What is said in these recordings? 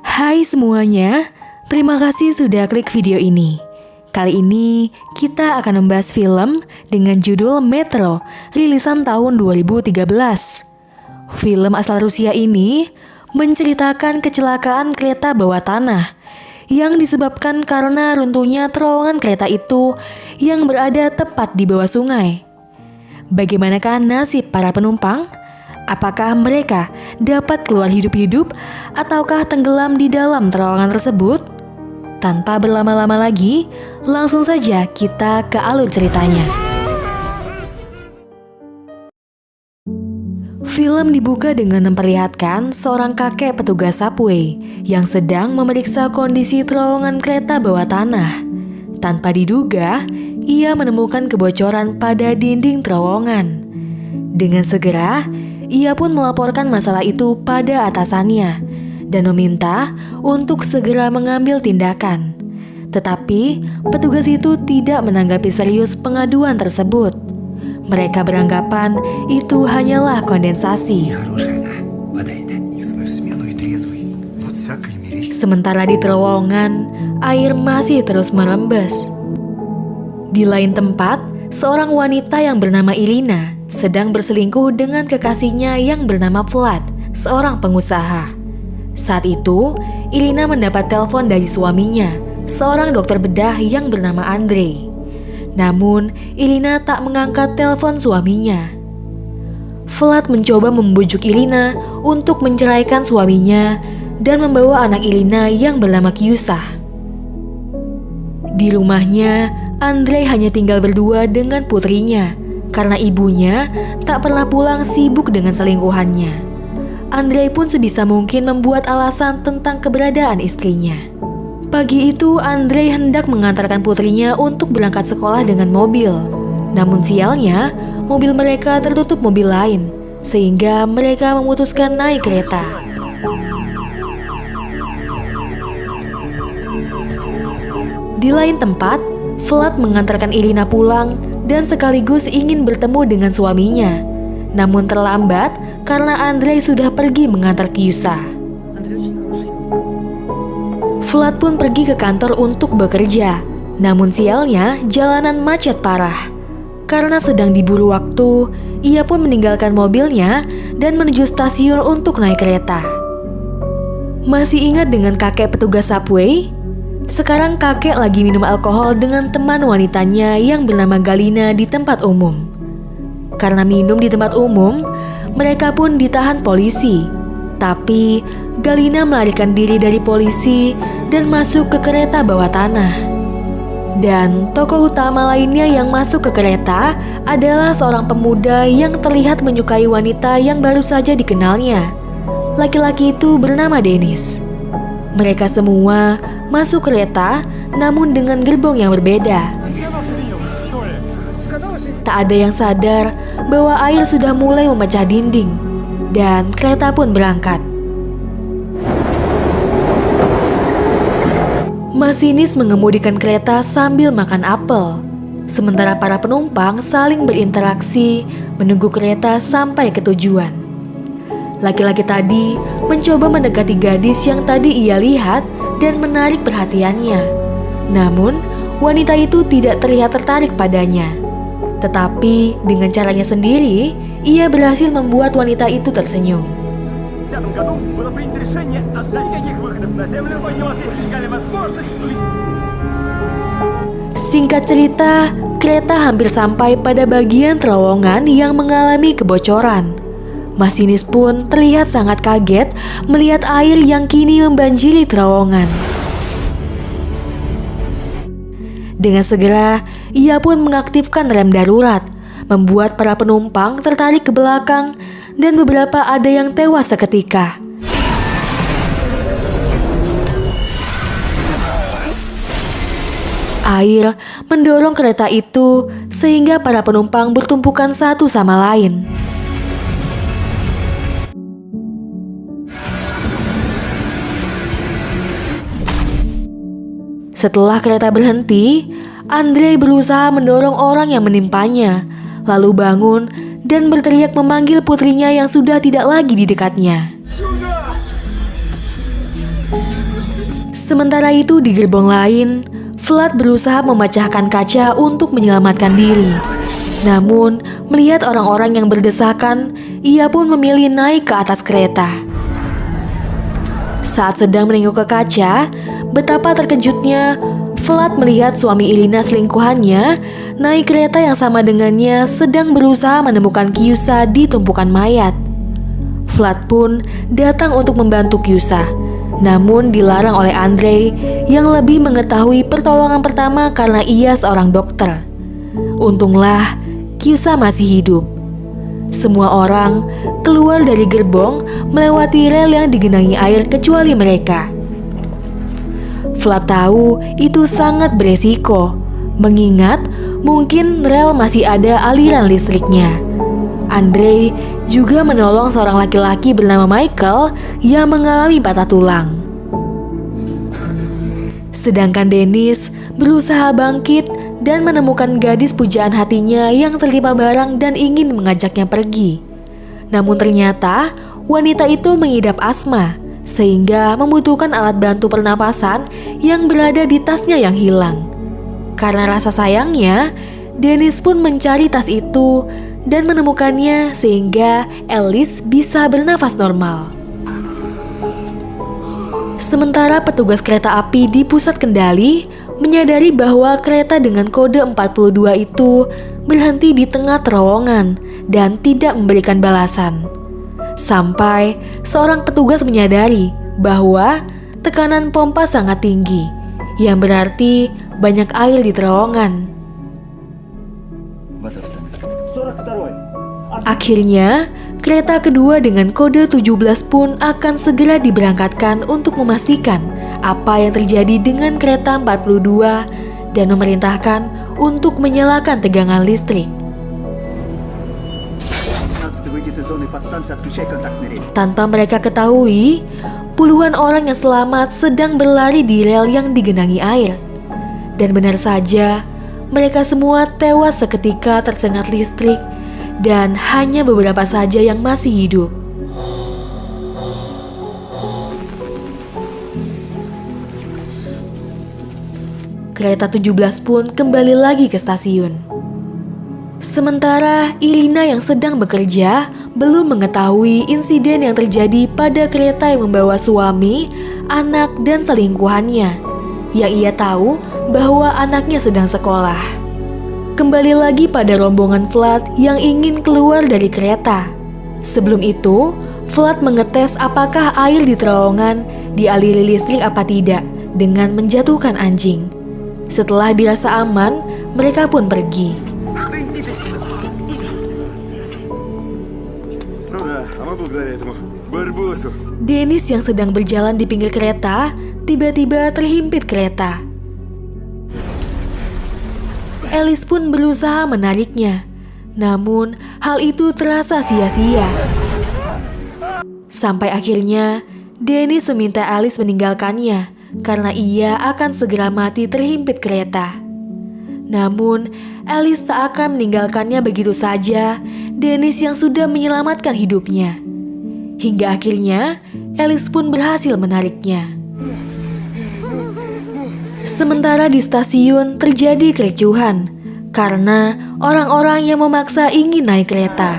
Hai semuanya, terima kasih sudah klik video ini. Kali ini kita akan membahas film dengan judul Metro, rilisan tahun 2013. Film asal Rusia ini menceritakan kecelakaan kereta bawah tanah yang disebabkan karena runtuhnya terowongan kereta itu yang berada tepat di bawah sungai. Bagaimanakah nasib para penumpang? Apakah mereka dapat keluar hidup-hidup ataukah tenggelam di dalam terowongan tersebut? Tanpa berlama-lama lagi, langsung saja kita ke alur ceritanya. Film dibuka dengan memperlihatkan seorang kakek petugas subway yang sedang memeriksa kondisi terowongan kereta bawah tanah. Tanpa diduga, ia menemukan kebocoran pada dinding terowongan. Dengan segera, ia pun melaporkan masalah itu pada atasannya dan meminta untuk segera mengambil tindakan. Tetapi petugas itu tidak menanggapi serius pengaduan tersebut. Mereka beranggapan itu hanyalah kondensasi. Sementara di terowongan, air masih terus merembes. Di lain tempat, seorang wanita yang bernama Irina sedang berselingkuh dengan kekasihnya yang bernama Vlad, seorang pengusaha. Saat itu, Irina mendapat telepon dari suaminya, seorang dokter bedah yang bernama Andrei. Namun, Irina tak mengangkat telepon suaminya. Vlad mencoba membujuk Irina untuk menceraikan suaminya dan membawa anak Irina yang bernama Kyusa. Di rumahnya, Andrei hanya tinggal berdua dengan putrinya, karena ibunya tak pernah pulang sibuk dengan selingkuhannya. Andrei pun sebisa mungkin membuat alasan tentang keberadaan istrinya. Pagi itu Andrei hendak mengantarkan putrinya untuk berangkat sekolah dengan mobil. Namun sialnya, mobil mereka tertutup mobil lain, sehingga mereka memutuskan naik kereta. Di lain tempat, Vlad mengantarkan Irina pulang dan sekaligus ingin bertemu dengan suaminya. Namun terlambat karena Andrei sudah pergi mengantar Kyusa. Vlad pun pergi ke kantor untuk bekerja. Namun sialnya jalanan macet parah. Karena sedang diburu waktu, ia pun meninggalkan mobilnya dan menuju stasiun untuk naik kereta. Masih ingat dengan kakek petugas subway? Sekarang kakek lagi minum alkohol dengan teman wanitanya yang bernama Galina di tempat umum. Karena minum di tempat umum, mereka pun ditahan polisi. Tapi Galina melarikan diri dari polisi dan masuk ke kereta bawah tanah. Dan tokoh utama lainnya yang masuk ke kereta adalah seorang pemuda yang terlihat menyukai wanita yang baru saja dikenalnya. Laki-laki itu bernama Dennis. Mereka semua masuk kereta, namun dengan gerbong yang berbeda. Tak ada yang sadar bahwa air sudah mulai memecah dinding, dan kereta pun berangkat. Masinis mengemudikan kereta sambil makan apel, sementara para penumpang saling berinteraksi menunggu kereta sampai ke tujuan. Laki-laki tadi mencoba mendekati gadis yang tadi ia lihat dan menarik perhatiannya. Namun, wanita itu tidak terlihat tertarik padanya. Tetapi dengan caranya sendiri, ia berhasil membuat wanita itu tersenyum. Singkat cerita, kereta hampir sampai pada bagian terowongan yang mengalami kebocoran. Masinis pun terlihat sangat kaget melihat air yang kini membanjiri terowongan. Dengan segera, ia pun mengaktifkan rem darurat, membuat para penumpang tertarik ke belakang dan beberapa ada yang tewas seketika. Air mendorong kereta itu sehingga para penumpang bertumpukan satu sama lain. Setelah kereta berhenti, Andrei berusaha mendorong orang yang menimpanya, lalu bangun dan berteriak memanggil putrinya yang sudah tidak lagi di dekatnya. Sementara itu di gerbong lain, Vlad berusaha memecahkan kaca untuk menyelamatkan diri. Namun, melihat orang-orang yang berdesakan, ia pun memilih naik ke atas kereta. Saat sedang menengok ke kaca, betapa terkejutnya Vlad melihat suami Irina selingkuhannya naik kereta yang sama dengannya sedang berusaha menemukan Kyusa di tumpukan mayat. Vlad pun datang untuk membantu Kyusa, namun dilarang oleh Andrei yang lebih mengetahui pertolongan pertama karena ia seorang dokter. Untunglah Kyusa masih hidup. Semua orang keluar dari gerbong melewati rel yang digenangi air kecuali mereka. Vlad tahu itu sangat beresiko, mengingat mungkin rel masih ada aliran listriknya. Andrei juga menolong seorang laki-laki bernama Michael yang mengalami patah tulang. Sedangkan Dennis berusaha bangkit dan menemukan gadis pujaan hatinya yang tertimpa barang dan ingin mengajaknya pergi. Namun ternyata wanita itu mengidap asma, sehingga membutuhkan alat bantu pernapasan yang berada di tasnya yang hilang. Karena rasa sayangnya, Dennis pun mencari tas itu dan menemukannya sehingga Alice bisa bernafas normal. Sementara petugas kereta api di pusat kendali menyadari bahwa kereta dengan kode 42 itu berhenti di tengah terowongan dan tidak memberikan balasan. Sampai seorang petugas menyadari bahwa tekanan pompa sangat tinggi, yang berarti banyak air di terowongan. Akhirnya, kereta kedua dengan kode 17 pun akan segera diberangkatkan untuk memastikan apa yang terjadi dengan kereta 42 dan memerintahkan untuk menyalakan tegangan listrik. Tanpa mereka ketahui, puluhan orang yang selamat sedang berlari di rel yang digenangi air. Dan benar saja, mereka semua tewas seketika tersengat listrik dan hanya beberapa saja yang masih hidup. Kereta 17 pun kembali lagi ke stasiun. Sementara Irina yang sedang bekerja belum mengetahui insiden yang terjadi pada kereta yang membawa suami, anak, dan selingkuhannya. Yang ia tahu bahwa anaknya sedang sekolah. Kembali lagi pada rombongan Vlad yang ingin keluar dari kereta. Sebelum itu, Vlad mengetes apakah air di terowongan dialiri listrik apa tidak dengan menjatuhkan anjing. Setelah dirasa aman, mereka pun pergi. Dennis yang sedang berjalan di pinggir kereta tiba-tiba terhimpit kereta. Alice pun berusaha menariknya, namun hal itu terasa sia-sia. Sampai akhirnya Dennis meminta Alice meninggalkannya karena ia akan segera mati terhimpit kereta. Namun Alice tak akan meninggalkannya begitu saja. Dennis yang sudah menyelamatkan hidupnya. Hingga akhirnya Alice pun berhasil menariknya. Sementara di stasiun terjadi kericuhan karena orang-orang yang memaksa ingin naik kereta.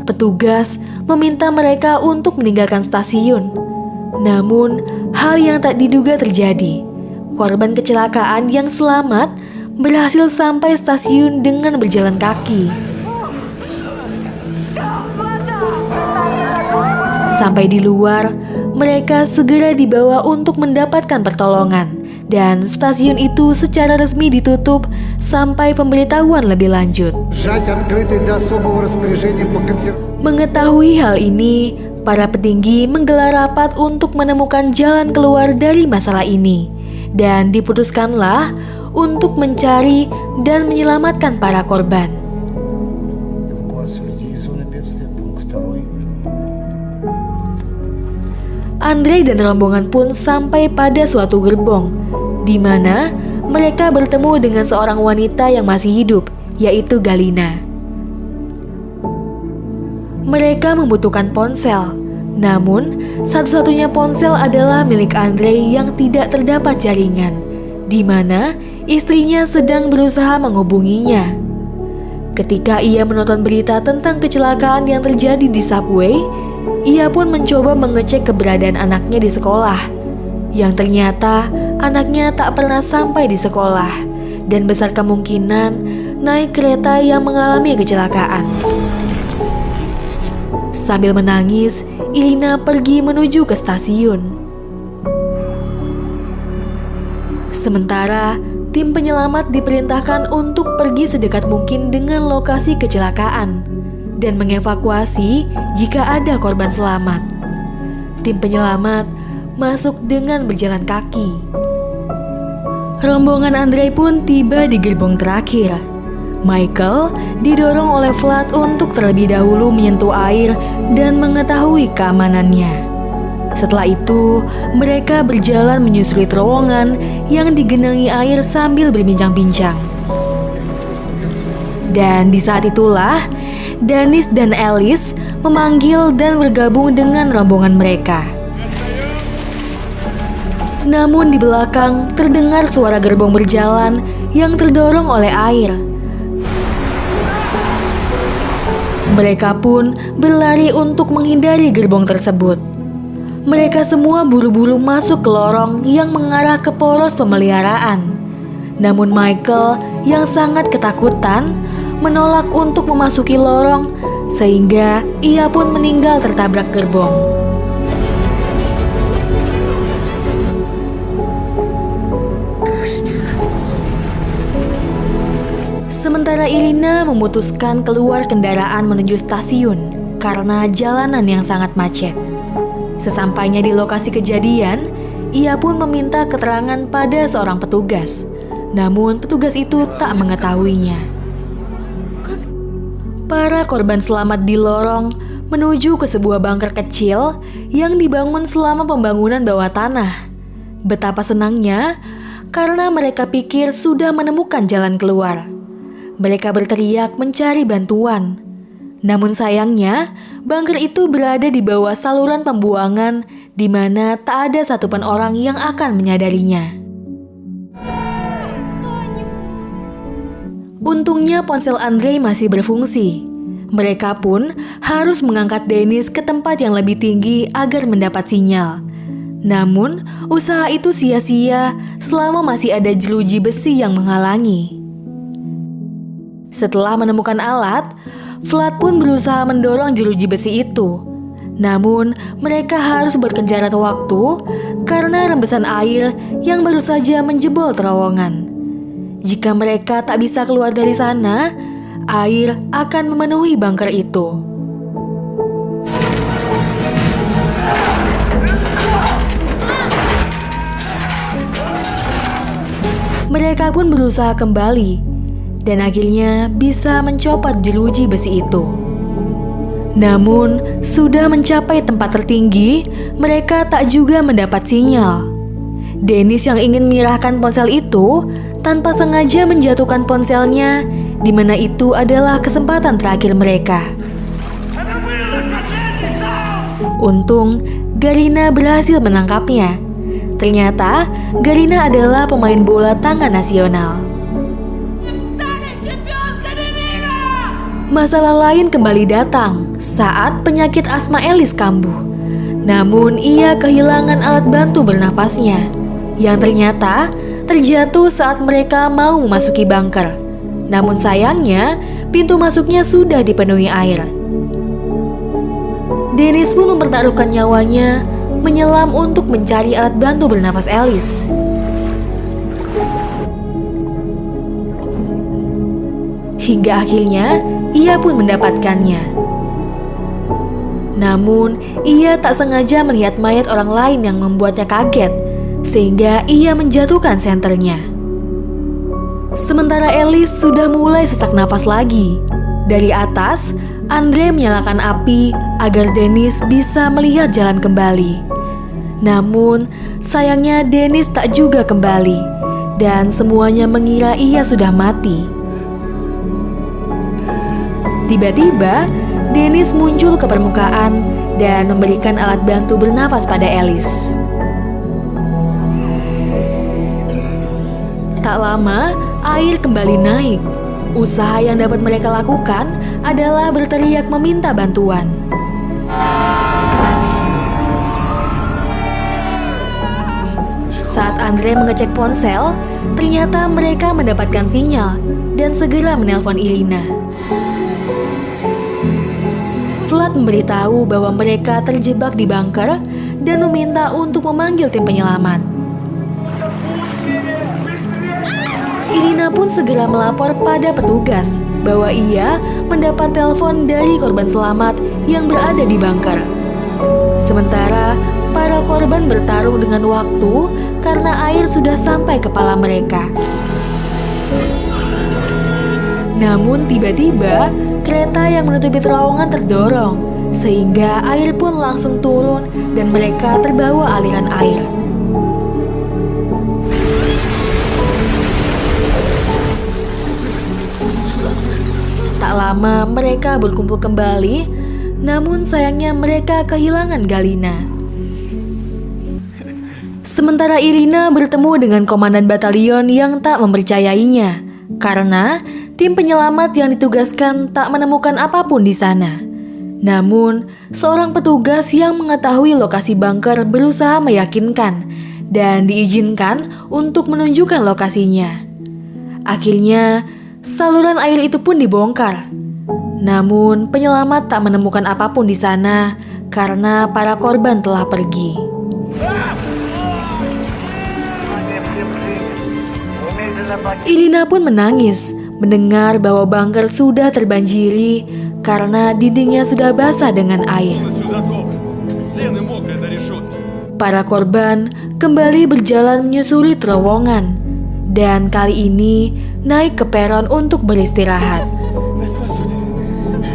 Petugas meminta mereka untuk meninggalkan stasiun. Namun hal yang tak diduga terjadi. Korban kecelakaan yang selamat berhasil sampai stasiun dengan berjalan kaki. Sampai di luar, mereka segera dibawa untuk mendapatkan pertolongan dan stasiun itu secara resmi ditutup sampai pemberitahuan lebih lanjut. Mengetahui hal ini, para petinggi menggelar rapat untuk menemukan jalan keluar dari masalah ini dan diputuskanlah untuk mencari dan menyelamatkan para korban. Andrei dan rombongan pun sampai pada suatu gerbong, di mana mereka bertemu dengan seorang wanita yang masih hidup, yaitu Galina. Mereka membutuhkan ponsel, namun satu-satunya ponsel adalah milik Andrei yang tidak terdapat jaringan, di mana istrinya sedang berusaha menghubunginya. Ketika ia menonton berita tentang kecelakaan yang terjadi di subway, ia pun mencoba mengecek keberadaan anaknya di sekolah, yang ternyata anaknya tak pernah sampai di sekolah dan besar kemungkinan naik kereta yang mengalami kecelakaan. Sambil menangis, Irina pergi menuju ke stasiun. Sementara, tim penyelamat diperintahkan untuk pergi sedekat mungkin dengan lokasi kecelakaan dan mengevakuasi jika ada korban selamat. Tim penyelamat masuk dengan berjalan kaki. Rombongan Andrei pun tiba di gerbong terakhir. Michael didorong oleh Vlad untuk terlebih dahulu menyentuh air dan mengetahui keamanannya. Setelah itu, mereka berjalan menyusuri terowongan yang digenangi air sambil berbincang-bincang. Dan di saat itulah, Danis dan Alice memanggil dan bergabung dengan rombongan mereka. Namun di belakang terdengar suara gerbong berjalan yang terdorong oleh air. Mereka pun berlari untuk menghindari gerbong tersebut. Mereka semua buru-buru masuk ke lorong yang mengarah ke poros pemeliharaan. Namun Michael yang sangat ketakutan menolak untuk memasuki lorong, sehingga ia pun meninggal tertabrak gerbong. Sementara Irina memutuskan keluar kendaraan menuju stasiun karena jalanan yang sangat macet. Sesampainya di lokasi kejadian, ia pun meminta keterangan pada seorang petugas. Namun petugas itu tak mengetahuinya. Para korban selamat di lorong menuju ke sebuah bunker kecil yang dibangun selama pembangunan bawah tanah. Betapa senangnya karena mereka pikir sudah menemukan jalan keluar. Mereka berteriak mencari bantuan. Namun sayangnya, bunker itu berada di bawah saluran pembuangan di mana tak ada satupun orang yang akan menyadarinya. Untungnya ponsel Andrei masih berfungsi. Mereka pun harus mengangkat Danis ke tempat yang lebih tinggi agar mendapat sinyal. Namun, usaha itu sia-sia selama masih ada jeruji besi yang menghalangi. Setelah menemukan alat, Vlad pun berusaha mendorong jeruji besi itu. Namun, mereka harus berkejaran waktu karena rembesan air yang baru saja menjebol terowongan. Jika mereka tak bisa keluar dari sana, air akan memenuhi bunker itu. Mereka pun berusaha kembali dan akhirnya bisa mencopot jeruji besi itu. Namun, sudah mencapai tempat tertinggi, mereka tak juga mendapat sinyal. Danis yang ingin menyerahkan ponsel itu tanpa sengaja menjatuhkan ponselnya, di mana itu adalah kesempatan terakhir mereka. Untung, Garina berhasil menangkapnya. Ternyata, Garina adalah pemain bola tangan nasional. Masalah lain kembali datang saat penyakit asma Alice kambuh. Namun ia kehilangan alat bantu bernafasnya, yang ternyata terjatuh saat mereka mau memasuki bunker. Namun sayangnya, pintu masuknya sudah dipenuhi air. Danis pun mempertaruhkan nyawanya menyelam untuk mencari alat bantu bernafas Alice. Hingga akhirnya ia pun mendapatkannya. Namun, ia tak sengaja melihat mayat orang lain yang membuatnya kaget, sehingga ia menjatuhkan senternya. Sementara Alice sudah mulai sesak nafas lagi. Dari atas, Andre menyalakan api agar Dennis bisa melihat jalan kembali. Namun, sayangnya Dennis tak juga kembali, dan semuanya mengira ia sudah mati. Tiba-tiba, Dennis muncul ke permukaan dan memberikan alat bantu bernafas pada Alice. Tak lama, air kembali naik. Usaha yang dapat mereka lakukan adalah berteriak meminta bantuan. Saat Andre mengecek ponsel, ternyata mereka mendapatkan sinyal dan segera menelpon Irina. Vlad memberitahu bahwa mereka terjebak di bunker dan meminta untuk memanggil tim penyelamat. Irina pun segera melapor pada petugas bahwa ia mendapat telepon dari korban selamat yang berada di bunker. Sementara para korban bertarung dengan waktu karena air sudah sampai kepala mereka. Namun tiba-tiba kereta yang menutupi terowongan terdorong, sehingga air pun langsung turun dan mereka terbawa aliran air. Tak lama mereka berkumpul kembali, namun sayangnya mereka kehilangan Galina. Sementara Irina bertemu dengan komandan batalion yang tak mempercayainya, karena tim penyelamat yang ditugaskan tak menemukan apapun di sana. Namun, seorang petugas yang mengetahui lokasi bunker berusaha meyakinkan dan diizinkan untuk menunjukkan lokasinya. Akhirnya, saluran air itu pun dibongkar. Namun, penyelamat tak menemukan apapun di sana karena para korban telah pergi. Irina pun menangis mendengar bahwa bunker sudah terbanjiri karena dindingnya sudah basah dengan air. Para korban kembali berjalan menyusuri terowongan dan kali ini naik ke peron untuk beristirahat.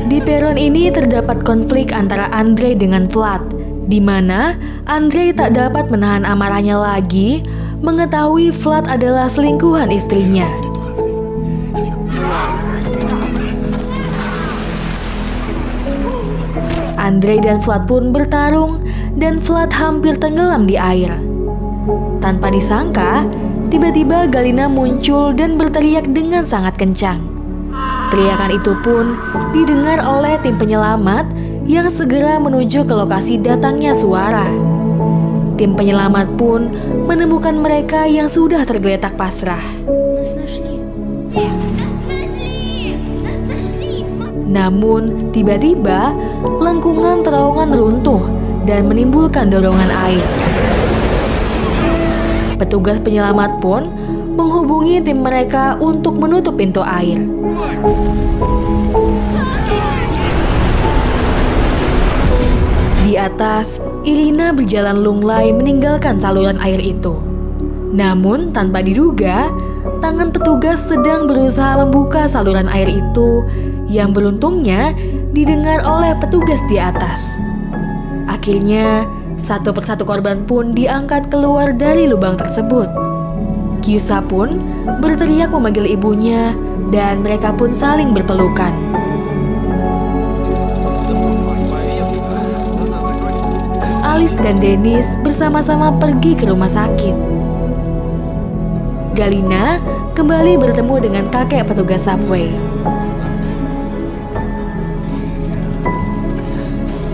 Di peron ini terdapat konflik antara Andre dengan Vlad, di mana Andre tak dapat menahan amarahnya lagi mengetahui Vlad adalah selingkuhan istrinya. Andre dan Vlad pun bertarung dan Vlad hampir tenggelam di air. Tanpa disangka, tiba-tiba Galina muncul dan berteriak dengan sangat kencang. Teriakan itu pun didengar oleh tim penyelamat yang segera menuju ke lokasi datangnya suara. Tim penyelamat pun menemukan mereka yang sudah tergeletak pasrah. Namun, tiba-tiba lengkungan terowongan runtuh dan menimbulkan dorongan air. Petugas penyelamat pun menghubungi tim mereka untuk menutup pintu air. Di atas, Irina berjalan lunglai meninggalkan saluran air itu. Namun, tanpa diduga, tangan petugas sedang berusaha membuka saluran air itu yang beruntungnya didengar oleh petugas di atas. Akhirnya, satu persatu korban pun diangkat keluar dari lubang tersebut. Kyusa pun berteriak memanggil ibunya dan mereka pun saling berpelukan. Alice dan Dennis bersama-sama pergi ke rumah sakit. Galina kembali bertemu dengan kakek petugas subway.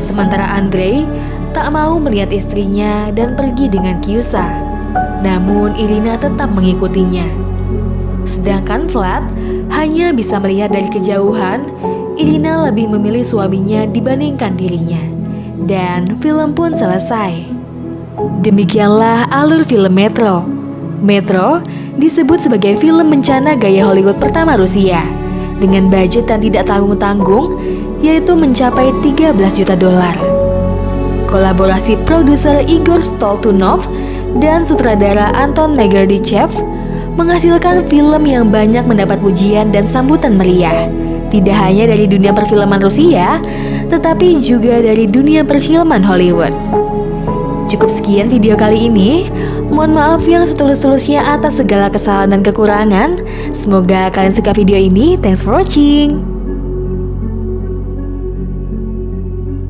Sementara Andre tak mau melihat istrinya dan pergi dengan Kyusa. Namun Irina tetap mengikutinya. Sedangkan Vlad hanya bisa melihat dari kejauhan. Irina lebih memilih suaminya dibandingkan dirinya. Dan film pun selesai. Demikianlah alur film Metro. Metro disebut sebagai film bencana gaya Hollywood pertama Rusia dengan budget yang tidak tanggung-tanggung, yaitu mencapai 13 juta dolar. Kolaborasi produser Igor Stoltunov dan sutradara Anton Megerdichev, menghasilkan film yang banyak mendapat pujian dan sambutan meriah. Tidak hanya dari dunia perfilman Rusia, tetapi juga dari dunia perfilman Hollywood. Cukup sekian video kali ini. Mohon maaf yang setulus-tulusnya atas segala kesalahan dan kekurangan. Semoga kalian suka video ini. Thanks for watching.